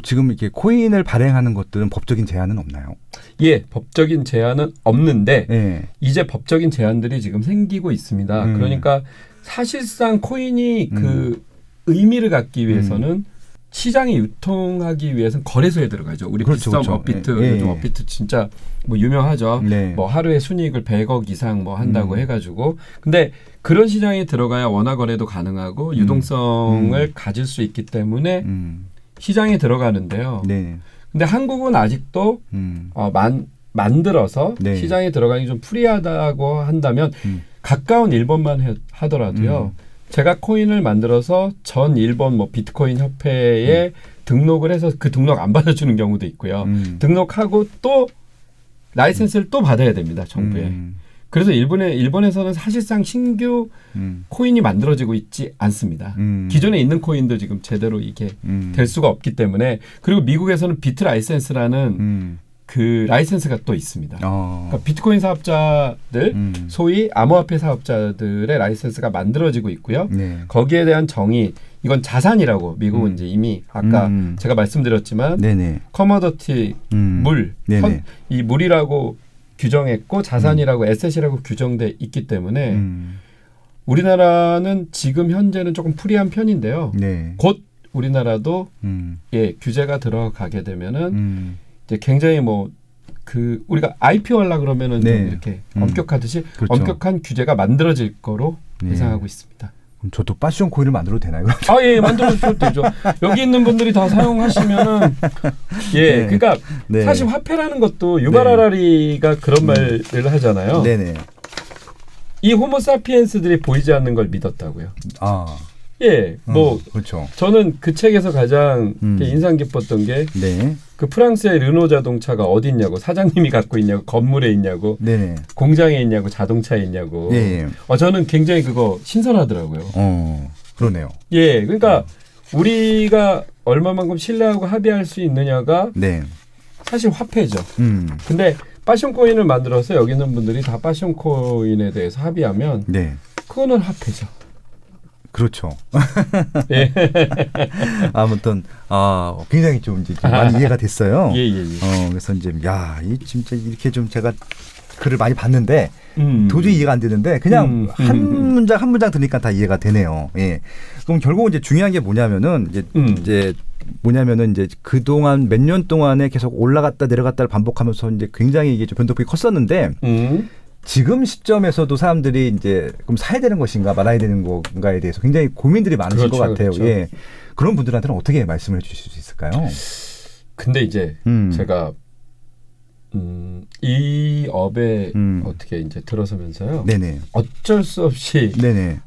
지금 이렇게 코인을 발행하는 것들은 법적인 제한은 없나요? 예, 법적인 제한은 없는데 예. 이제 법적인 제한들이 지금 생기고 있습니다. 그러니까 사실상 코인이 그 의미를 갖기 위해서는 시장에 유통하기 위해서는 거래소에 들어가죠. 우리 그렇죠, 비썸, 그렇죠. 업비트, 예. 요즘 업비트 진짜 뭐 유명하죠. 네. 뭐 하루에 순이익을 100억 이상 뭐 한다고 해가지고. 근데 그런 시장에 들어가야 원화 거래도 가능하고 유동성을 가질 수 있기 때문에 시장에 들어가는데요. 네. 근데 한국은 아직도 만들어서 네. 시장에 들어가기 좀 프리하다고 한다면 가까운 일본만 하더라도요. 제가 코인을 만들어서 전 일본 뭐 비트코인 협회에 등록을 해서 그 등록 안 받아주는 경우도 있고요. 등록하고 또 라이센스를 또 받아야 됩니다. 정부에. 그래서 일본에서는 사실상 신규 코인이 만들어지고 있지 않습니다. 기존에 있는 코인도 지금 제대로 이게 될 수가 없기 때문에. 그리고 미국에서는 비트 라이센스라는 그 라이센스가 또 있습니다. 그러니까 비트코인 사업자들, 소위 암호화폐 사업자들의 라이센스가 만들어지고 있고요. 네. 거기에 대한 정의, 이건 자산이라고 미국은 이제 이미 아까 제가 말씀드렸지만 네네. 커머더티, 물, 네네. 이 물이라고 규정했고 자산이라고 에셋이라고 규정돼 있기 때문에 우리나라는 지금 현재는 조금 프리한 편인데요. 네. 곧 우리나라도 규제가 들어가게 되면은 이제 굉장히 우리가 IPO 하려 그러면은 네. 좀 이렇게 엄격하듯이 그렇죠. 엄격한 규제가 만들어질 거로 예상하고 있습니다. 그럼 저도 패션 코인을 만들어도 되나요? 예, 만들어주셔도 되죠. 여기 있는 분들이 다 사용하시면은 네. 그러니까 네. 사실 화폐라는 것도 유발 하라리가 그런 말을 하잖아요. 네네. 이 호모사피엔스들이 보이지 않는 걸 믿었다고요. 그렇죠. 저는 그 책에서 가장 인상 깊었던 게 네. 그 프랑스의 르노 자동차가 어디 있냐고, 사장님이 갖고 있냐고, 건물에 있냐고, 네네. 공장에 있냐고, 자동차에 있냐고. 예. 저는 굉장히 그거 신선하더라고요. 그러네요. 그러니까 우리가 얼마만큼 신뢰하고 합의할 수 있느냐가 네. 사실 화폐죠. 근데 패션코인을 만들어서 여기 있는 분들이 다 패션코인에 대해서 합의하면 네. 그거는 화폐죠. 그렇죠. 예. 아무튼 굉장히 좀 이제 많이 이해가 됐어요. 예. 그래서 이제 이 진짜 이렇게 좀 제가 글을 많이 봤는데 도저히 이해가 안 되는데 그냥 한 문장 한 문장 들으니까 다 이해가 되네요. 예. 그럼 결국은 이제 중요한 게 뭐냐면은 이제 그동안 몇 년 동안에 계속 올라갔다 내려갔다를 반복하면서 이제 굉장히 이게 좀 변동폭이 컸었는데 지금 시점에서도 사람들이 이제 그럼 사야 되는 것인가 말아야 되는 건가에 대해서 굉장히 고민들이 많으실 것 같아요. 그렇죠. 예. 그런 분들한테는 어떻게 말씀을 주실 수 있을까요? 근데 이제 제가 이 업에 어떻게 이제 들어서면서요. 네네. 어쩔 수 없이 네네.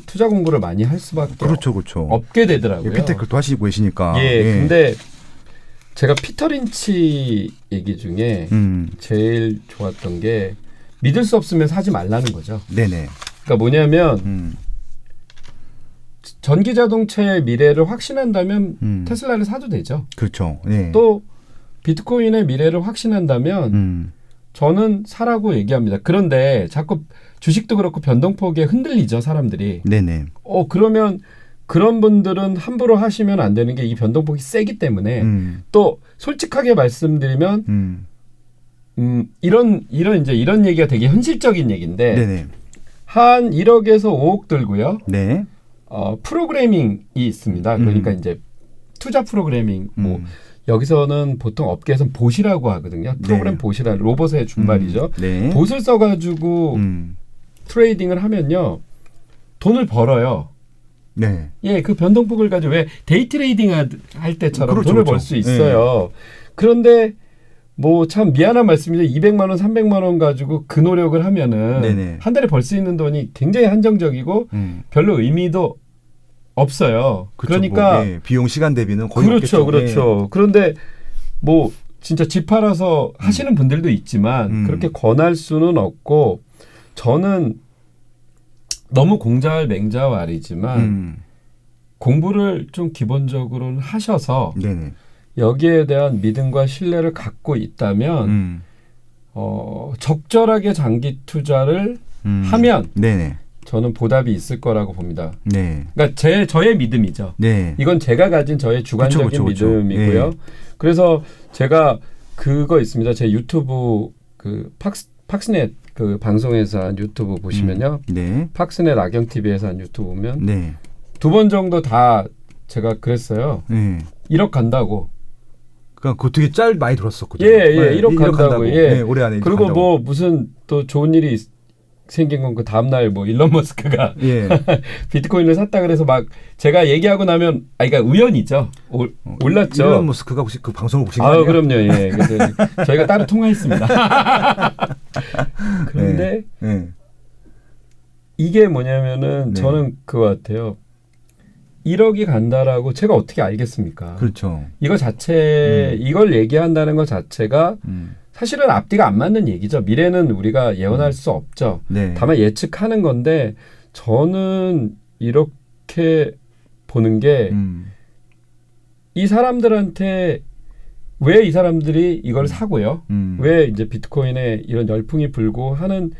투자 공부를 많이 할 수밖에 그렇죠. 없게 되더라고요. 핀테크도 하시고 계시니까. 근데 제가 피터 린치 얘기 중에 제일 좋았던 게 믿을 수 없으면 사지 말라는 거죠. 네네. 그러니까 뭐냐면 전기 자동차의 미래를 확신한다면 테슬라를 사도 되죠. 그렇죠. 네. 또 비트코인의 미래를 확신한다면 저는 사라고 얘기합니다. 그런데 자꾸 주식도 그렇고 변동폭에 흔들리죠, 사람들이. 네네. 그러면 그런 분들은 함부로 하시면 안 되는 게 이 변동폭이 세기 때문에 또 솔직하게 말씀드리면 이런 얘기가 되게 현실적인 얘기인데 네네. 한 1억에서 5억 들고요. 네. 프로그래밍이 있습니다. 그러니까 이제 투자 프로그래밍 여기서는 보통 업계에서는 봇이라고 하거든요. 프로그램 네. 봇이라 로봇의 준말이죠. 네. 봇을 써가지고 트레이딩을 하면요 돈을 벌어요. 네. 그 변동폭을 가지고 왜 데이 트레이딩 할 때처럼 그렇죠, 돈을 그렇죠. 벌 수 있어요. 그런데 참 미안한 말씀인데 200만 원, 300만 원 가지고 그 노력을 하면은 네네. 한 달에 벌 수 있는 돈이 굉장히 한정적이고 별로 의미도 없어요. 그렇죠. 그러니까 비용 시간 대비는 거의 그렇죠. 없겠죠. 그렇죠. 그런데 진짜 집 팔아서 하시는 분들도 있지만 그렇게 권할 수는 없고 저는 너무 공자맹자왈이지만 공부를 좀 기본적으로는 하셔서 네네. 여기에 대한 믿음과 신뢰를 갖고 있다면 적절하게 장기 투자를 하면 네네. 저는 보답이 있을 거라고 봅니다. 네. 그러니까 저의 믿음이죠. 네. 이건 제가 가진 저의 주관적인 그쵸. 믿음이고요. 네. 그래서 제가 그거 있습니다. 제 유튜브 그 팍스넷 그 방송에서 한 유튜브 보시면요. 네. 팍스넷 악영 TV에서 한 유튜브 보면 네. 2번 정도 다 제가 그랬어요. 네. 1억 간다고. 그러니까 그 되게 짤 많이 들었었거든요. 예, 1억 간다고. 예. 네, 올해 안에 그리고 간다고. 뭐 무슨 또 좋은 일이 생긴 건 그 다음날 뭐 일론 머스크가 예. 비트코인을 샀다 그래서 막 제가 얘기하고 나면 그러니까 우연이죠. 올랐죠. 일론 머스크가 혹시 그 방송을 보신 거 아유, 아니에요? 그럼요. 예. 그래서 저희가 따로 통화했습니다. 그런데 네. 이게 뭐냐면은 네. 저는 그거 같아요. 1억이 간다라고 제가 어떻게 알겠습니까? 그렇죠. 이거 자체 이걸 얘기한다는 것 자체가 사실은 앞뒤가 안 맞는 얘기죠. 미래는 우리가 예언할 수 없죠. 네. 다만 예측하는 건데 저는 이렇게 보는 게 이 사람들한테 왜 이 사람들이 이걸 사고요? 왜 이제 비트코인에 이런 열풍이 불고 하는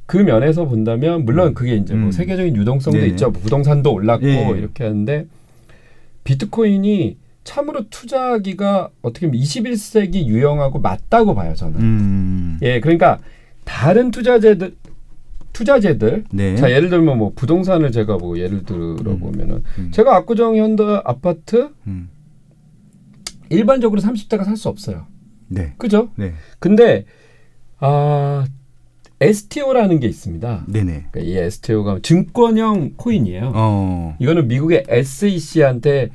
그 면에서 본다면 물론 그게 이제 뭐 세계적인 유동성도 네. 있죠. 부동산도 올랐고 예. 이렇게 하는데 비트코인이 참으로 투자하기가 어떻게 보면 21세기 유형하고 맞다고 봐요, 저는. 예, 그러니까 다른 투자제들 네. 자, 예를 들면 뭐 부동산을 제가 뭐 예를 들어보면은 제가 압구정 현대 아파트 일반적으로 30대가 살 수 없어요. 네. 그죠? 네. 근데 STO라는 게 있습니다. 네네. 그러니까 이 STO가 증권형 코인이에요. 이거는 미국의 SEC한테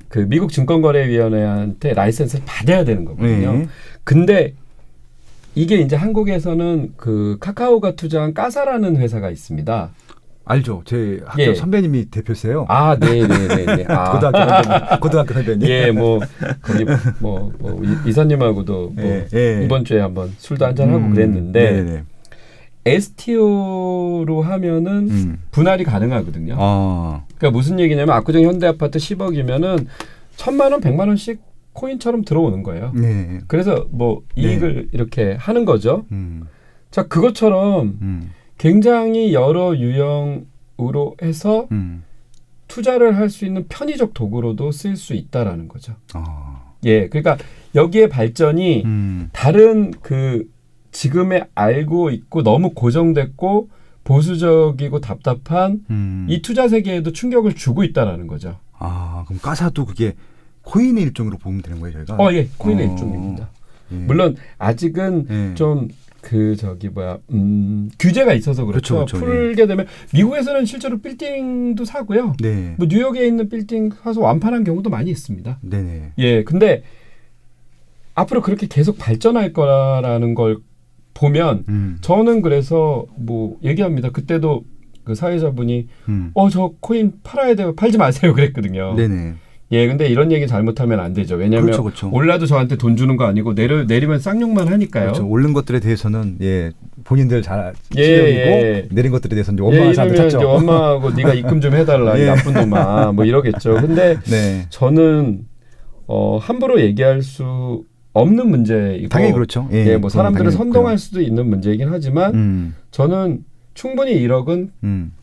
그 미국 증권거래위원회한테 라이센스를 받아야 되는 거거든요. 네. 근데 이게 이제 한국에서는 그 카카오가 투자한 까사라는 회사가 있습니다. 알죠. 제 학교 예. 선배님이 대표세요. 아, 네네네. 고등학교 선배님. 예, 뭐 거기 뭐 이사님하고도 뭐 예. 이번 주에 한번 술도 한잔 하고 그랬는데 네네. STO로 하면은 분할이 가능하거든요. 그러니까 무슨 얘기냐면 압구정 현대아파트 10억이면은 1,000만 원, 100만 원씩 코인처럼 들어오는 거예요. 네. 그래서 뭐 이익을 이렇게 하는 거죠. 자, 그것처럼 굉장히 여러 유형으로 해서 투자를 할 수 있는 편의적 도구로도 쓸 수 있다라는 거죠. 예, 그러니까 여기에 발전이 다른 그 지금에 알고 있고 너무 고정됐고 보수적이고 답답한 이 투자 세계에도 충격을 주고 있다라는 거죠. 그럼 까사도 그게 코인의 일종으로 보면 되는 거예요, 저희가? 예, 코인의 일종입니다. 예. 물론 아직은 좀 그 규제가 있어서 그렇죠. 그렇죠. 풀게 되면 미국에서는 실제로 빌딩도 사고요. 네. 뭐 뉴욕에 있는 빌딩 사서 완판한 경우도 많이 있습니다. 네네. 예, 근데 앞으로 그렇게 계속 발전할 거라는 걸 보면 저는 그래서 뭐 얘기합니다. 그때도 그 사회자분이 저 코인 팔아야 돼요. 팔지 마세요. 그랬거든요. 네네. 예, 근데 이런 얘기 잘못하면 안 되죠. 왜냐하면 그렇죠. 올라도 저한테 돈 주는 거 아니고 내리면 쌍욕만 하니까요. 그렇죠. 오른 것들에 대해서는 본인들 잘 예, 실력이고 내린 것들에 대해서는 원망하는 사람들 찾죠. 이제 원망하고 네가 입금 좀 해달라 이 나쁜 놈아 뭐 이러겠죠. 근데 네. 저는 함부로 얘기할 수 없는 문제이고 당연히 그렇죠. 예, 뭐 사람들을 당연히 선동할 수도 있는 문제이긴 하지만 저는 충분히 1억은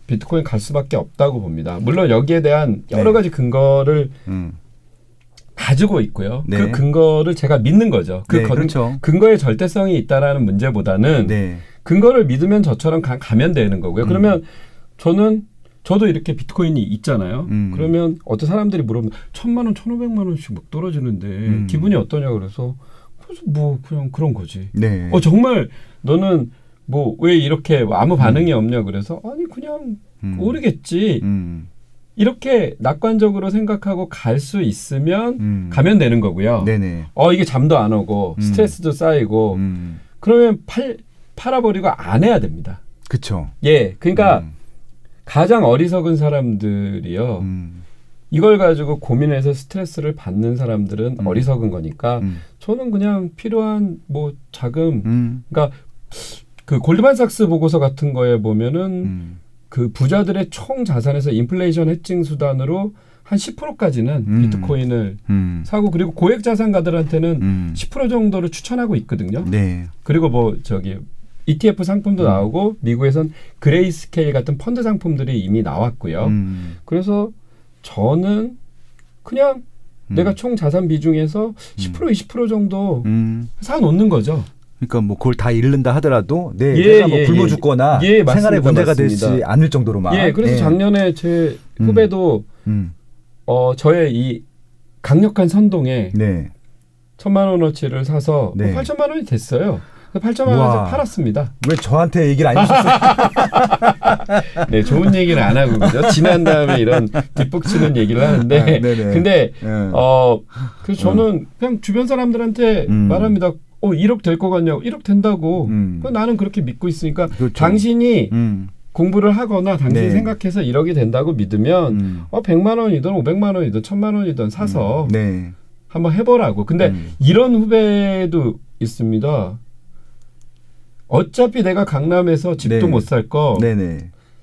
비트코인 갈 수밖에 없다고 봅니다. 물론 여기에 대한 여러 가지 근거를 가지고 있고요. 네. 그 근거를 제가 믿는 거죠. 그렇죠. 근거의 절대성이 있다라는 문제보다는 네. 근거를 믿으면 저처럼 가면 되는 거고요. 그러면 저도 이렇게 비트코인이 있잖아요. 그러면 어떤 사람들이 물어보면 1,000만 원, 1,500만 원씩 막 떨어지는데 기분이 어떠냐 그래서 뭐 그냥 그런 거지. 네. 정말 너는 뭐 왜 이렇게 아무 반응이 없냐 그래서 아니 그냥 오르겠지. 이렇게 낙관적으로 생각하고 갈 수 있으면 가면 되는 거고요. 네네. 이게 잠도 안 오고 스트레스도 쌓이고 그러면 팔아버리고 안 해야 됩니다. 그렇죠. 예, 그러니까 가장 어리석은 사람들이요. 이걸 가지고 고민해서 스트레스를 받는 사람들은 어리석은 거니까 저는 그냥 필요한 뭐 자금, 그러니까 그 골드만삭스 보고서 같은 거에 보면은 그 부자들의 총 자산에서 인플레이션 해칭 수단으로 한 10%까지는 비트코인을 사고 그리고 고액 자산가들한테는 10% 정도를 추천하고 있거든요. 네. 그리고 뭐 ETF 상품도 나오고 미국에선 그레이스케일 같은 펀드 상품들이 이미 나왔고요. 그래서 저는 그냥 내가 총 자산 비중에서 10% 20% 정도 사놓는 거죠. 그러니까 뭐 그걸 다 잃는다 하더라도 내가 뭐 굶어 죽거나 맞습니다, 생활에 문제가 맞습니다. 되지 않을 정도로만. 그래서 작년에 제 후배도 저의 이 강력한 선동에 1,000만 원어치를 사서 8천만 원이 됐어요. 8천만 원에서 팔았습니다. 왜 저한테 얘기를 안 해주셨어요? 네, 좋은 얘기를 안 하고 그죠. 지난 다음에 이런 뒷북치는 얘기를 하는데, 근데 그래서 저는 그냥 주변 사람들한테 말합니다. 1억 될 것 같냐고. 1억 된다고. 나는 그렇게 믿고 있으니까 그렇죠. 당신이 공부를 하거나 당신이 생각해서 1억이 된다고 믿으면 100만 원이든 500만 원이든 1,000만 원이든 사서 한번 해보라고. 근데 이런 후배도 있습니다. 어차피 내가 강남에서 집도 못 살 거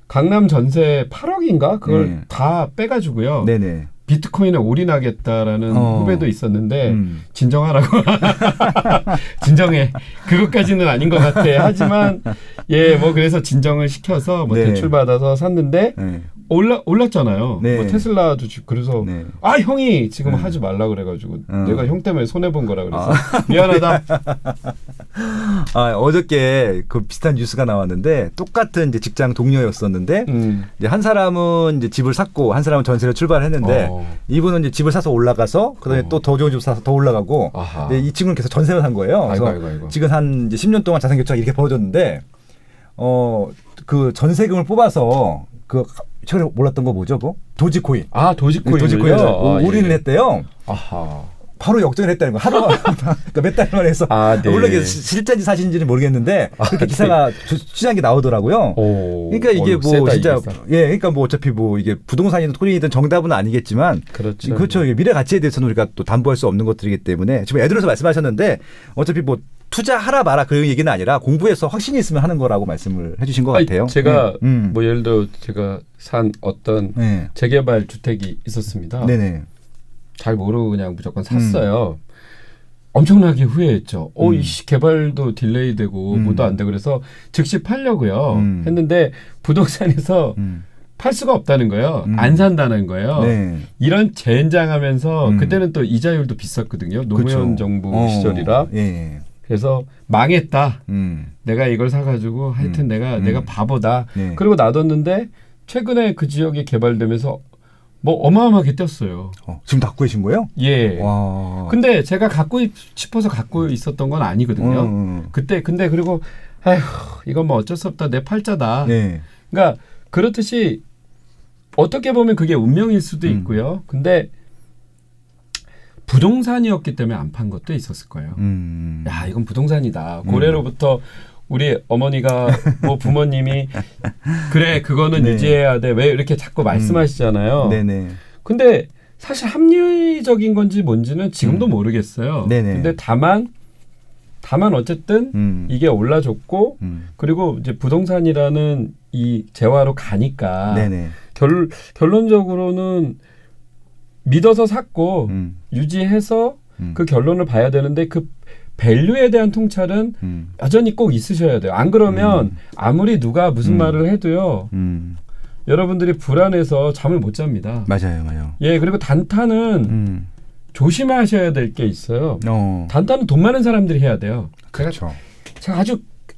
강남 전세 8억인가? 그걸 다 빼가지고요. 비트코인에 올인하겠다라는 후배도 있었는데 진정하라고. 진정해. 그것까지는 아닌 것 같아. 하지만 뭐 그래서 진정을 시켜서 뭐 대출 받아서 샀는데 올랐잖아요. 뭐 테슬라도 그래서 형이 지금 하지 말라 그래가지고 내가 형 때문에 손해 본 거라 그래서 미안하다. 어저께 그 비슷한 뉴스가 나왔는데 똑같은 이제 직장 동료였었는데 이제 한 사람은 이제 집을 샀고 한 사람은 전세로 출발했는데 이분은 이제 집을 사서 올라가서 그다음에 또 더 좋은 집 사서 더 올라가고 이 친구는 계속 전세로 산 거예요. 그래서 지금 한 이제 10년 동안 자산 교체가 이렇게 벌어졌는데 그 전세금을 뽑아서 그 최근에 몰랐던 거 뭐죠? 그 도지코인. 도지코인을 올인을 했대요. 바로 역전을 했다는 거. 하루 그러니까 몇 달 만에 해서 물론 이게 실제인지 사실인지는 모르겠는데 그렇게 기사가 시장에 나오더라고요. 그러니까 이게 뭐 진짜 그러니까 뭐 어차피 뭐 이게 부동산이든 토지이든 정답은 아니겠지만 그렇죠. 이게 미래 가치에 대해서는 우리가 또 담보할 수 없는 것들이기 때문에 지금 애들어서 말씀하셨는데 어차피 뭐 투자하라 마라 그 얘기는 아니라 공부해서 확신이 있으면 하는 거라고 말씀을 해주신 것 같아요. 제가 뭐 예를 들어 제가 산 어떤 재개발 주택이 있었습니다. 잘 모르고 그냥 무조건 샀어요. 엄청나게 후회했죠. 이 개발도 딜레이되고 뭐도 안 돼. 그래서 즉시 팔려고요. 했는데 부동산에서 팔 수가 없다는 거예요. 안 산다는 거예요. 이런 젠장하면서 그때는 또 이자율도 비쌌거든요. 노무현 정부 시절이라. 그래서 망했다. 내가 이걸 사가지고 하여튼 내가 바보다. 그리고 놔뒀는데 최근에 그 지역이 개발되면서 뭐 어마어마하게 뛰었어요. 지금 갖고 계신 거예요? 와. 근데 제가 갖고 싶어서 갖고 있었던 건 아니거든요. 그때 근데 그리고 이건 뭐 어쩔 수 없다. 내 팔자다. 그러니까 그렇듯이 어떻게 보면 그게 운명일 수도 있고요. 근데 부동산이었기 때문에 안 판 것도 있었을 거예요. 이건 부동산이다. 고래로부터 우리 어머니가 뭐 부모님이 그래 그거는 유지해야 돼. 왜 이렇게 자꾸 말씀하시잖아요. 근데 사실 합리적인 건지 뭔지는 지금도 모르겠어요. 근데 다만 어쨌든 이게 올라줬고 그리고 이제 부동산이라는 이 재화로 가니까 결론적으로는 믿어서 샀고 유지해서 그 결론을 봐야 되는데 그 밸류에 대한 통찰은 여전히 꼭 있으셔야 돼요. 안 그러면 아무리 누가 무슨 말을 해도요. 여러분들이 불안해서 잠을 못 잡니다. 맞아요. 그리고 단타는 조심하셔야 될 게 있어요. 단타는 돈 많은 사람들이 해야 돼요. 그렇죠. 제가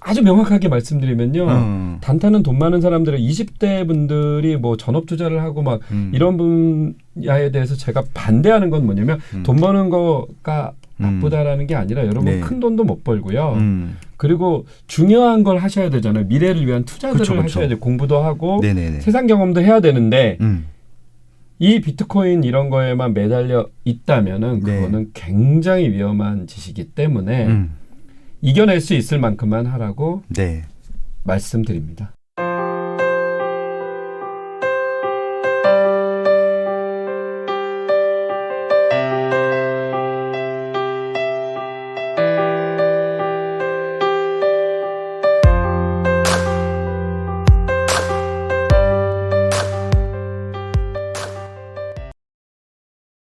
아주 명확하게 말씀드리면요. 단타는 돈 많은 사람들은 20대 분들이 뭐 전업 투자를 하고 막 이런 분야에 대해서 제가 반대하는 건 뭐냐면 돈 버는 거가 나쁘다라는 게 아니라 여러분 큰 돈도 못 벌고요. 그리고 중요한 걸 하셔야 되잖아요. 미래를 위한 투자들을 하셔야 돼요. 공부도 하고 세상 경험도 해야 되는데 이 비트코인 이런 거에만 매달려 있다면은 그거는 굉장히 위험한 짓이기 때문에 이겨낼 수 있을 만큼만 하라고 말씀드립니다.